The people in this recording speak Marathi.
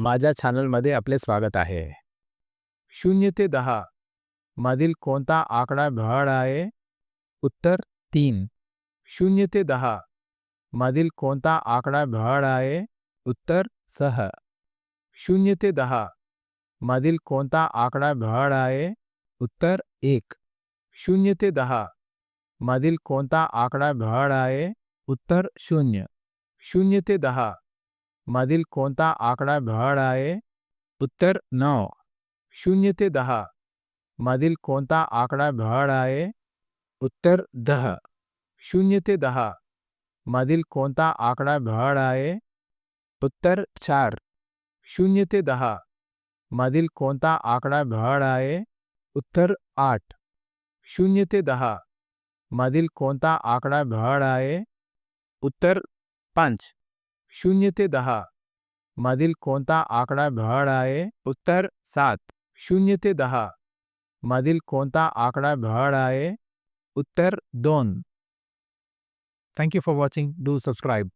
माझ्या चॅनलमध्ये आपले स्वागत आहे. 0 ते 10 मधील कोणता आकडा भड आहे? उत्तर 3. 0 ते 10 मधील कोणता आकडा भड आहे? उत्तर 6. 0 ते 10 मधील कोणता आकडा भड आहे? उत्तर 1. 0 ते 10 मधील कोणता आकडा भड आहे? उत्तर 0. 0 ते 10 मधील कोणता आकडा भड आहे? उत्तर 9. 0 ते 10 मधील कोणता आकडा भड आहे? उत्तर 10. 0 ते 10 मधील कोणता आकडा भड आहे? उत्तर 4. 0 ते 10 मधील कोणता आकडा भड आहे? उत्तर 8. 0 ते 10 मधील कोणता आकडा भड आहे? उत्तर 5. 0 ते 10 मधील कोणता आकडा भड आहे? उत्तर 7. 0 ते 10 मधील कोणता आकडा भड आहे? उत्तर 2. Thank you for watching. Do subscribe.